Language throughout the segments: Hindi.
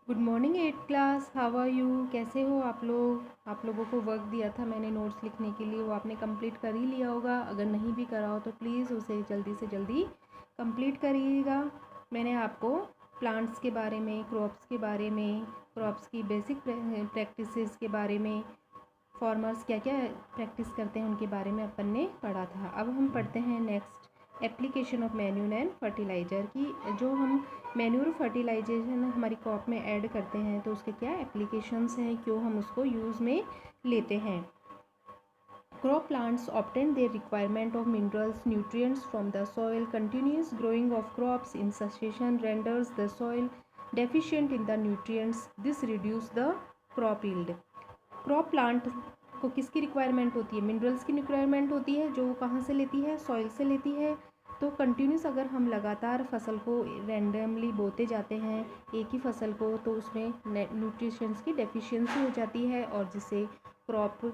Good morning 8th class, how are you? कैसे हो आप लोग? आप लोगों को वर्क दिया था मैंने नोट्स लिखने के लिए, वो आपने कंप्लीट कर ही लिया होगा। अगर नहीं भी करा हो तो प्लीज़ उसे जल्दी से जल्दी कंप्लीट करिएगा। मैंने आपको प्लांट्स के बारे में, क्रॉप्स के बारे में, क्रॉप्स की बेसिक प्रैक्टिसेस के बारे में, फार्मर्स क्या क्या प्रैक्टिस करते हैं उनके बारे में अपन ने पढ़ा था। अब हम पढ़ते हैं next application of manure and fertiliser की। जो हम मैन्यूर फर्टिलाइजेशन हमारी क्रॉप में ऐड करते हैं तो उसके क्या एप्लीकेशंस हैं, क्यों हम उसको यूज़ में लेते हैं। Crop plants obtain their requirement of minerals, nutrients from the soil. Continuous growing of crops in succession renders the soil deficient in the nutrients. This reduces the crop yield. Crop plant को किसकी रिक्वायरमेंट होती है? मिनरल्स की रिक्वायरमेंट होती है, जो कहाँ से लेती है? सॉइल से लेती है। तो कंटिन्यूस अगर हम लगातार फसल को रैंडमली बोते जाते हैं एक ही फसल को, तो उसमें न्यूट्रिशंस की डेफिशिएंसी हो जाती है और जिससे क्रॉप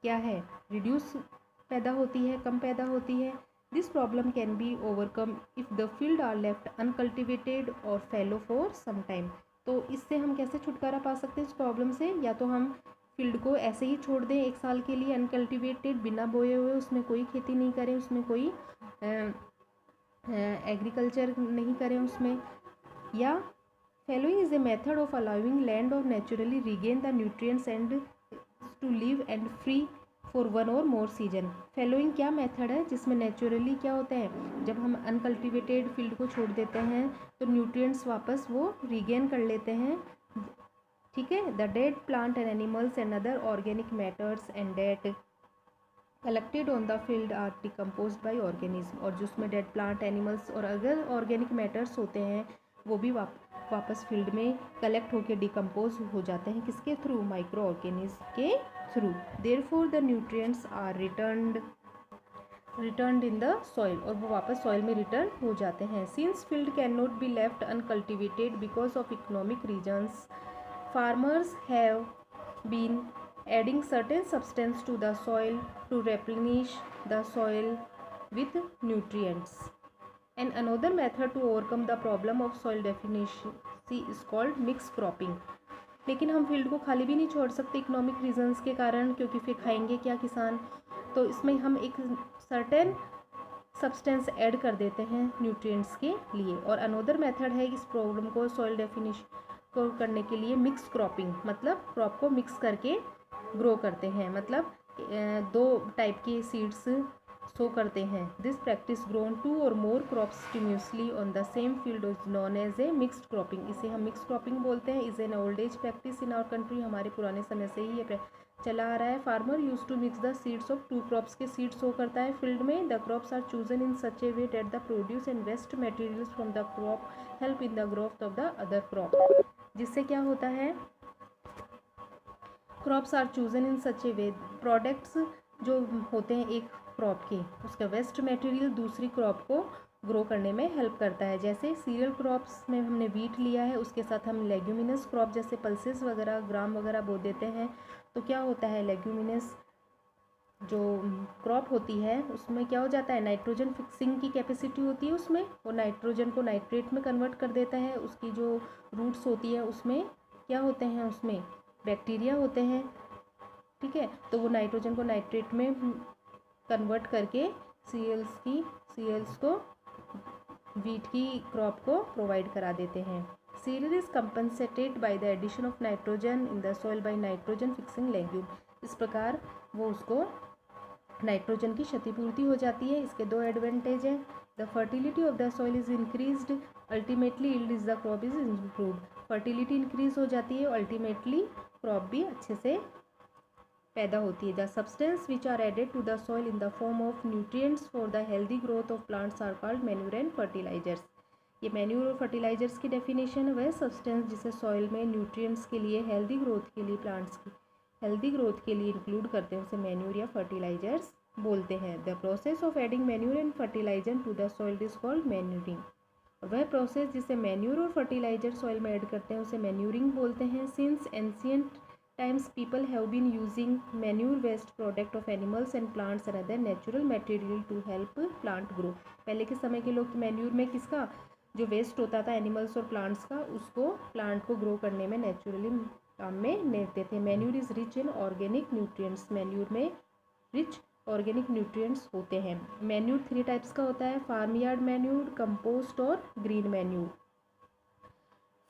क्या है, रिड्यूस पैदा होती है, कम पैदा होती है। This problem can be overcome if the field are left uncultivated और फैलो फॉर सम टाइम। तो इससे हम कैसे छुटकारा पा सकते हैं इस प्रॉब्लम से? या तो हम फील्ड को ऐसे ही छोड़ दें एक साल के लिए अनकल्टिवेटेड, बिना बोए हुए, उसमें कोई खेती नहीं करें, उसमें कोई एग्रीकल्चर नहीं करें उसमें। या fallowing is a method of allowing land or naturally regain the nutrients and to live and free for one or more season. फैलोइंग क्या मेथड है जिसमें नेचुरली क्या होता है, जब हम अनकल्टिवेटेड फील्ड को छोड़ देते हैं तो न्यूट्रिएंट्स वापस वो रिगेन कर लेते हैं। ठीक है, the dead plant and animals and other organic matters and that collected on the field are decomposed by organism. और जिसमें डेड प्लांट, एनिमल्स और अगर ऑर्गेनिक मैटर्स होते हैं वो भी वापस फील्ड में कलेक्ट होकर डिकम्पोज हो जाते हैं। किसके थ्रू? माइक्रो ऑर्गेनिज्म के through. Therefore the nutrients are returned in the soil, और वो वापस सॉइल में रिटर्न हो जाते हैं। Since field can not be left uncultivated because of economic reasons, farmers have been adding certain substance to the soil to replenish the soil with nutrients. And another method to overcome the problem of soil deficiency is called mixed cropping. लेकिन हम फील्ड को खाली भी नहीं छोड़ सकते इकोनॉमिक रीजंस के कारण, क्योंकि फिर खाएंगे क्या किसान? तो इसमें हम एक सर्टेन सब्सटेंस ऐड कर देते हैं न्यूट्रिएंट्स के लिए। और अनोदर मेथड है इस प्रॉब्लम को सॉइल डेफिनेशन को करने के लिए मिक्स क्रॉपिंग, मतलब क्रॉप को मिक्स करके ग्रो करते हैं, मतलब दो टाइप के सीड्स सो करते हैं। This practice grown two or more crops simultaneously on the same field is known as a mixed cropping. इसे हम मिक्स क्रॉपिंग बोलते हैं। Is an old age practice in our country. हमारे पुराने समय से ही ये चला आ रहा है। Farmer use to mix the seeds of two crops के सीड सो करता है फील्ड में। The crops are chosen in such a way that the produce and waste materials from the crop help in the growth of the other crop. जिससे क्या होता है, crops are chosen in such a way, products जो होते हैं एक क्रॉप के, उसका वेस्ट मटेरियल दूसरी क्रॉप को ग्रो करने में हेल्प करता है। जैसे सीरियल क्रॉप्स में हमने वीट लिया है, उसके साथ हम लेग्यूमिनस क्रॉप जैसे पल्सेस वगैरह, ग्राम वगैरह बो देते हैं, तो क्या होता है, लेग्यूमिनस जो क्रॉप होती है उसमें क्या हो जाता है, नाइट्रोजन फिक्सिंग की कैपेसिटी होती है उसमें, वो नाइट्रोजन को नाइट्रेट में कन्वर्ट कर देता है। उसकी जो रूट्स होती है उसमें क्या होते हैं, उसमें बैक्टीरिया होते हैं। ठीक है, तो वो नाइट्रोजन को नाइट्रेट में कन्वर्ट करके सीरियल्स को, वीट की क्रॉप को प्रोवाइड करा देते हैं। Cereal is compensated by the addition of nitrogen in the soil by nitrogen fixing legume. इस प्रकार वो उसको नाइट्रोजन की क्षतिपूर्ति हो जाती है। इसके दो एडवांटेज हैं। The fertility of the soil is increased, ultimately yield is the crop is improved. Fertility increase हो जाती है, अल्टीमेटली क्रॉप भी अच्छे से पैदा होती है। The substance which are added to the soil in the form of nutrients for the healthy growth of plants are called manure and fertilizers. ये मैन्यूर और फर्टिलाइजर्स की डेफिनेशन है, वह सब्सटेंस जिसे सॉइल में न्यूट्रिएंट्स के लिए, हेल्दी ग्रोथ के लिए, प्लांट्स की हेल्दी ग्रोथ के लिए इंक्लूड करते हैं, उसे मैन्यूर या फर्टिलाइजर्स बोलते हैं। The process of adding manure and fertilizer to the soil is called manuring. और वह प्रोसेस जिसे मैन्यूर और फर्टिलाइजर सॉइल में ऐड करते हैं उसे मैन्यूरिंग बोलते हैं। Since ancient times people have been using manure waste product of animals and plants and other natural material to help plant grow. पहले के समय के लोग मैन्यूर में किसका, जो वेस्ट होता था एनिमल्स और प्लांट्स का, उसको प्लांट को ग्रो करने में नेचुरली काम में लेते थे। Manure is rich in organic nutrients, manure में रिच ऑर्गेनिक न्यूट्रिएंट्स होते हैं। मैन्यूर 3 टाइप्स का होता है, फार्म यार्ड मैन्यूर, कंपोस्ट और green manure.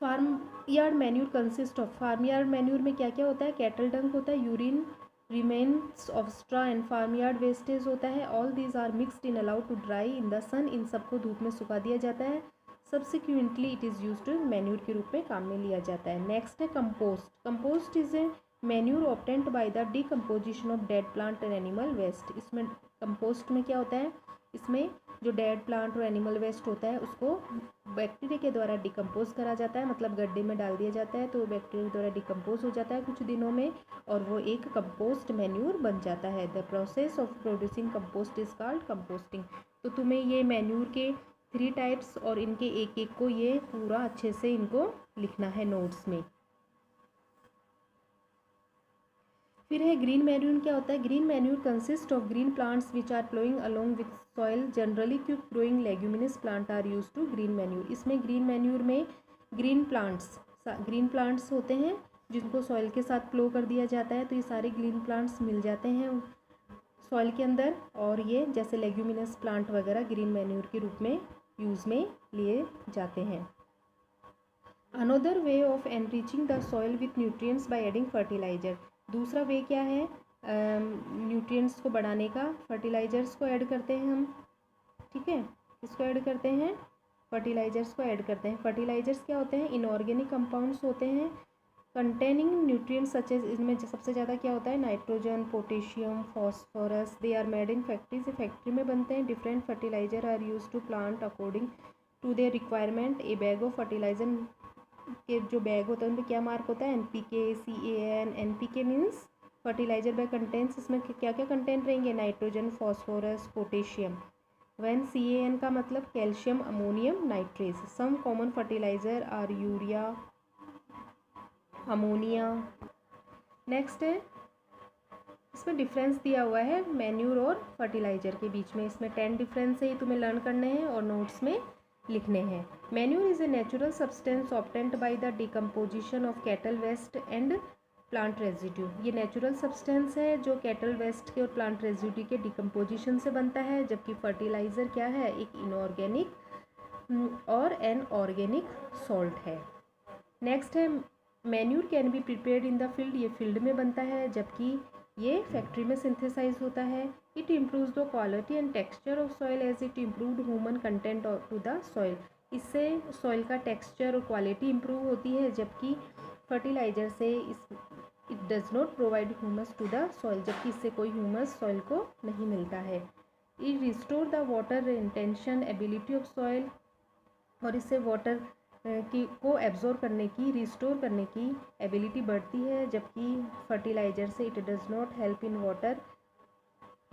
Farm yard manure consist of, farm yard manure में क्या क्या होता है, कैटल डंक होता है, urine, remains of straw and farm yard wastage होता है। All these are mixed in allowed to dry in the sun, in सबको धूप में सुखा दिया जाता है। Subsequently it is used manure के रूप में काम में लिया जाता है। नेक्स्ट है compost. Compost is a manure obtained by the decomposition of dead plant and animal waste. इसमें कंपोस्ट में क्या होता है, इसमें जो डेड प्लांट और एनिमल वेस्ट होता है उसको बैक्टीरिया के द्वारा डिकम्पोज करा जाता है, मतलब गड्ढे में डाल दिया जाता है तो बैक्टीरिया द्वारा डिकम्पोज हो जाता है कुछ दिनों में, और वो एक कंपोस्ट मैन्यूर बन जाता है। The process of producing compost is called composting. तो तुम्हें ये मैन्यूर के 3 टाइप्स और इनके एक एक को ये पूरा अच्छे से इनको लिखना है नोट्स में। फिर है ग्रीन मैन्यूर। क्या होता है, green manure consist of green plants which are flowing along with soil, generally quick growing leguminous plant are use to green manure. इसमें ग्रीन मैन्यूर में ग्रीन प्लांट्स होते हैं जिनको सॉइल के साथ फ्लो कर दिया जाता है, तो ये सारे ग्रीन प्लांट्स मिल जाते हैं सॉइल के अंदर, और ये जैसे लेग्यूमिनस प्लांट वगैरह ग्रीन मैन्यूर के रूप में यूज़ में लिए जाते हैं। Another way of enriching the soil with nutrients by adding fertilizer. दूसरा वे क्या है न्यूट्रिएंट्स को बढ़ाने का, फर्टिलाइजर्स को ऐड करते हैं हम, ठीक है, इसको ऐड करते हैं, फर्टिलाइजर्स को ऐड करते हैं। फर्टिलाइजर्स क्या होते हैं, इनऑर्गेनिक कंपाउंड्स होते हैं कंटेनिंग न्यूट्रिएंट्स सच एज, इनमें सबसे ज़्यादा क्या होता है, nitrogen, potassium, phosphorus. They are made in factories, factory में बनते हैं। Different fertilizer are use to plant according to their requirement. A bag of fertilizer के जो बैग होता है उन पर क्या मार्क होता है, NPK, CAN। NPK means fertilizer bag contents, इसमें क्या क्या कंटेंट रहेंगे, nitrogen, phosphorus, potassium. When CAN का मतलब calcium, ammonium nitrate. Some common fertilizer are urea, ammonia. Next है, इसमें डिफरेंस दिया हुआ है मैन्यूर और फर्टिलाइजर के बीच में, इसमें 10 डिफरेंस है, ये तुम्हें लर्न करने हैं और नोट्स में लिखने हैं। Manure is a natural substance obtained by the decomposition of cattle waste and plant residue. ये नेचुरल सब्सटेंस है जो कैटल वेस्ट के और प्लांट रेजिड्यू के डिकम्पोजिशन से बनता है, जबकि फर्टिलाइज़र क्या है, एक इनऑर्गेनिक और एन ऑर्गेनिक सॉल्ट है। नेक्स्ट है manure can be prepared in the field, ये फील्ड में बनता है, जबकि ये फैक्ट्री में सिंथेसाइज होता है। It improves the quality and texture of soil as it improved human content to the soil. इससे सॉइल का टेक्सचर और क्वालिटी इम्प्रूव होती है, जबकि फर्टिलाइजर से it does not provide humus to the soil, जबकि इससे कोई ह्यूमस सॉइल को नहीं मिलता है। It restore the water retention ability of soil, और इससे वाटर को एब्जॉर्ब करने की, रिस्टोर करने की एबिलिटी बढ़ती है, जबकि फर्टिलाइजर से it does not help in water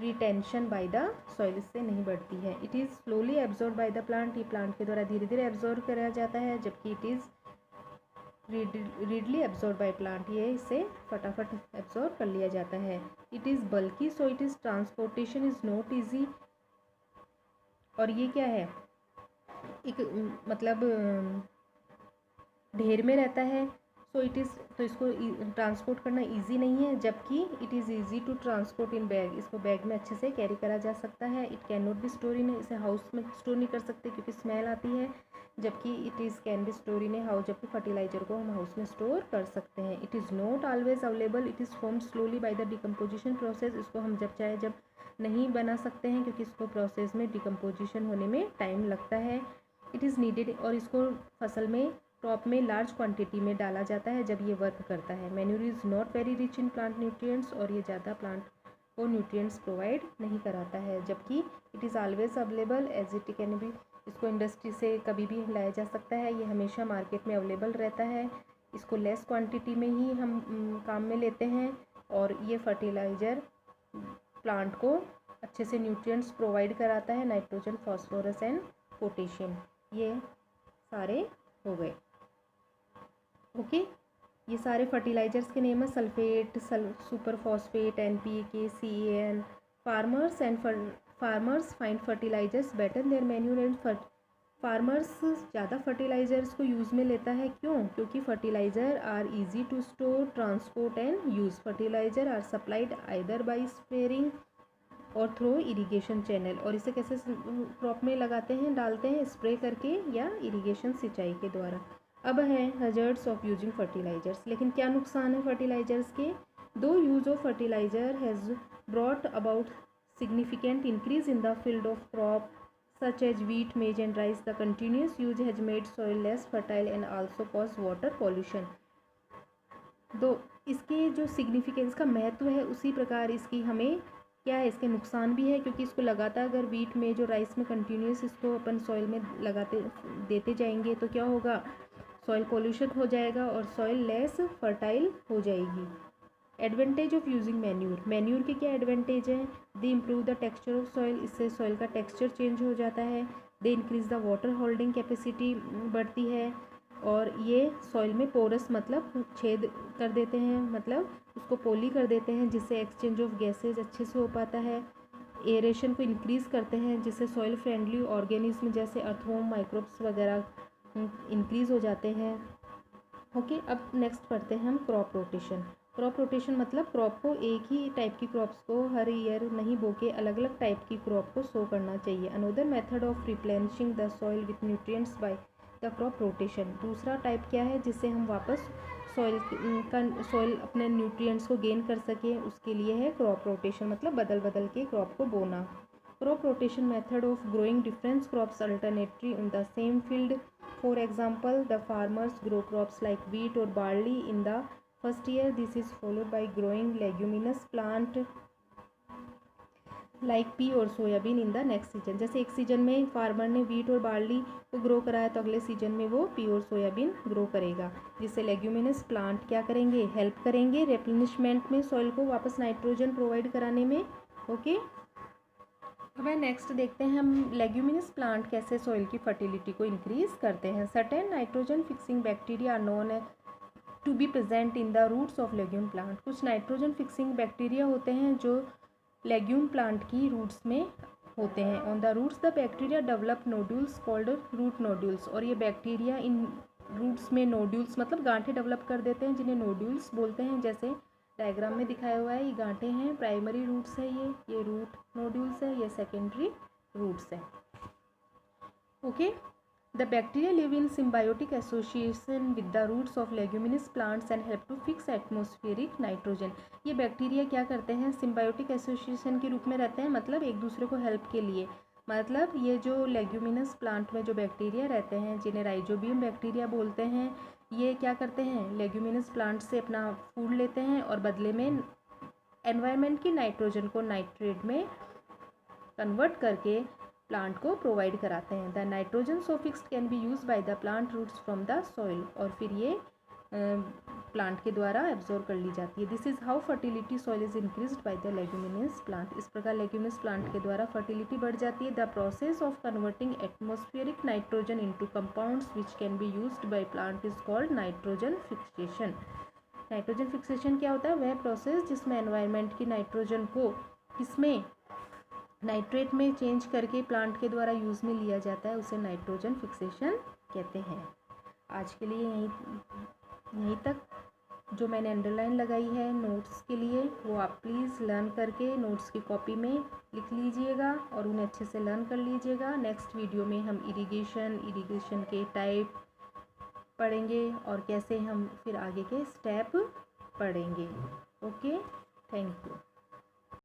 retention by the soil, इससे नहीं बढ़ती है। It is slowly absorb by the plant, ये प्लांट के द्वारा धीरे धीरे एब्जॉर्ब करा जाता है, जबकि it is readily absorb by plant, ये इसे फटाफट एब्जॉर्ब कर लिया जाता है। It is bulky, so it is transportation is not easy, और ये क्या है, एक मतलब ढेर में रहता है, सो इट इज़, तो इसको ट्रांसपोर्ट करना इजी नहीं है, जबकि it is easy to transport in bag, इसको बैग में अच्छे से कैरी करा जा सकता है। It can not be store in, इसे हाउस में स्टोर नहीं कर सकते क्योंकि स्मेल आती है, जबकि it is can be store in a house, जबकि फर्टिलाइजर को हम हाउस में स्टोर कर सकते हैं। It is not always available, it is formed slowly bye the decomposition process, इसको हम जब चाहे जब नहीं बना सकते हैं क्योंकि इसको प्रोसेस में डिकम्पोजिशन होने में टाइम लगता है। इट इज़ नीडेड, और इसको फसल में क्रॉप में लार्ज क्वांटिटी में डाला जाता है जब ये वर्क करता है। Manure is not very rich in plant nutrients, और ये ज़्यादा प्लांट को न्यूट्रिएंट्स प्रोवाइड नहीं कराता है, जबकि it is always available as it can be, इसको इंडस्ट्री से कभी भी लाया जा सकता है, ये हमेशा मार्केट में अवेलेबल रहता है। इसको लेस क्वांटिटी में ही हम काम में लेते हैं, और ये फर्टिलाइज़र प्लांट को अच्छे से न्यूट्रिएंट्स प्रोवाइड कराता है, नाइट्रोजन, फॉस्फोरस एंड पोटेशियम, ये सारे हो गए। ओके, ये सारे फर्टिलाइजर्स के नेम है, sulphate, super phosphate, NPK, CAN। Farmers find fertilizers better their manure and farmers ज़्यादा फर्टिलाइज़र्स को यूज़ में लेता है, क्यों? क्योंकि fertilizer are easy to store, transport and use. Fertilizer are supplied either by spraying or through irrigation channel. और इसे कैसे क्रॉप में लगाते हैं, डालते हैं? स्प्रे करके या इरिगेशन सिंचाई के द्वारा। अब है हजर्ड्स ऑफ यूजिंग फर्टिलाइज़र्स। लेकिन क्या नुकसान है फर्टिलाइज़र्स के? दो use of fertiliser has brought about significant increase in the field of crop such as wheat, maize and rice. The continuous use has made soil less fertile and also caused water pollution. दो इसके जो सिग्निफिकेंस का महत्व है, उसी प्रकार इसकी हमें क्या है, इसके नुकसान भी है, क्योंकि इसको लगातार अगर वीट में जो राइस में कंटिन्यूस इसको अपन सॉइल में लगाते देते जाएंगे तो क्या होगा, सॉइल पोल्यूशन हो जाएगा और सॉइल लेस फर्टाइल हो जाएगी। Advantage of using manure. Manure के क्या एडवांटेज हैं? दे improve the texture of soil, इससे सॉइल का टेक्सचर चेंज हो जाता है। They increase the water holding capacity बढ़ती है, और ये सॉइल में पोरस मतलब छेद कर देते हैं, मतलब उसको पोली कर देते हैं, जिससे एक्सचेंज ऑफ गैसेज अच्छे से हो पाता है। एरेशन को इंक्रीज़ करते हैं, जिससे सॉइल फ्रेंडली ऑर्गेनिज्म जैसे अर्थवॉर्म, माइक्रोब्स वगैरह इंक्रीज़ हो जाते हैं। ओके, अब नेक्स्ट पढ़ते हैं हम क्रॉप रोटेशन। क्रॉप रोटेशन मतलब क्रॉप को एक ही टाइप की क्रॉप्स को हर ईयर नहीं बो के अलग अलग टाइप की क्रॉप को सो करना चाहिए। Another method of replenishing the soil with nutrients by the crop rotation. दूसरा टाइप क्या है, जिससे हम वापस सॉइल अपने न्यूट्रिएंट्स को गेन कर सकें, उसके लिए है क्रॉप रोटेशन, मतलब बदल बदल के क्रॉप को बोना। Crop rotation method of growing different crops alternately in the same field. For example, the farmers grow crops like wheat और barley in the first year. This is followed by growing leguminous plant like pea और soybean in the next season. जैसे एक सीजन में फार्मर ने वीट और बार्ली को ग्रो कराया, तो अगले सीजन में वो पी और सोयाबीन ग्रो करेगा, जिससे लेग्यूमिनस प्लांट क्या करेंगे, हेल्प करेंगे रिप्लेनिशमेंट में, सॉइल को वापस नाइट्रोजन प्रोवाइड कराने में। ओके, अब नेक्स्ट देखते हैं हम लेग्यूमिनस प्लांट कैसे सॉइल की फर्टिलिटी को इंक्रीज करते हैं। Certain nitrogen fixing bacteria are known to be present in the roots of legume plant. कुछ नाइट्रोजन फिक्सिंग बैक्टीरिया होते हैं जो लेग्यूम प्लांट की रूट्स में होते हैं। On the roots the bacteria develop nodules called root nodules. और ये बैक्टीरिया इन रूट्स में नोड्यूल्स मतलब गांठें डेवलप कर देते हैं, जिन्हें नोड्यूल्स बोलते हैं। जैसे डायग्राम में दिखाया हुआ है, ये गांठें हैं, प्राइमरी रूट्स है, ये रूट नोड्यूल्स है, ये सेकेंडरी रूट्स है। Okay, the bacteria live in symbiotic association with the roots of leguminous plants and help to fix atmospheric nitrogen. ये बैक्टीरिया क्या करते हैं, सिम्बायोटिक एसोसिएशन के रूप में रहते हैं, मतलब एक दूसरे को हेल्प के लिए। मतलब ये जो लेग्यूमिनस प्लांट में जो बैक्टीरिया रहते हैं, जिन्हें राइजोबियम बैक्टीरिया बोलते हैं, ये क्या करते हैं, लेग्यूमिनस प्लांट से अपना फूड लेते हैं और बदले में एनवायरनमेंट की नाइट्रोजन को नाइट्रेट में कन्वर्ट करके प्लांट को प्रोवाइड कराते हैं। The nitrogen so fixed can be use by the plant roots from the soil. और फिर ये प्लांट के द्वारा एब्जॉर्ब कर ली जाती है। This is how fertility soil is increased by the leguminous plant. इस प्रकार लेग्यूमिनस प्लांट के द्वारा फर्टिलिटी बढ़ जाती है। The process of converting atmospheric nitrogen into compounds which can be used by plant is called nitrogen fixation. Nitrogen fixation क्या होता है, वह प्रोसेस जिसमें एनवायरनमेंट की नाइट्रोजन को किसमें, नाइट्रेट में चेंज करके प्लांट के द्वारा यूज़ में लिया जाता है, उसे नाइट्रोजन फिक्सेशन कहते हैं। आज के लिए यहीं तक। जो मैंने अंडरलाइन लगाई है नोट्स के लिए, वो आप प्लीज़ लर्न करके नोट्स की कॉपी में लिख लीजिएगा और उन्हें अच्छे से लर्न कर लीजिएगा। नेक्स्ट वीडियो में हम इरिगेशन के टाइप पढ़ेंगे और कैसे हम फिर आगे के स्टेप पढ़ेंगे। Okay, thank you.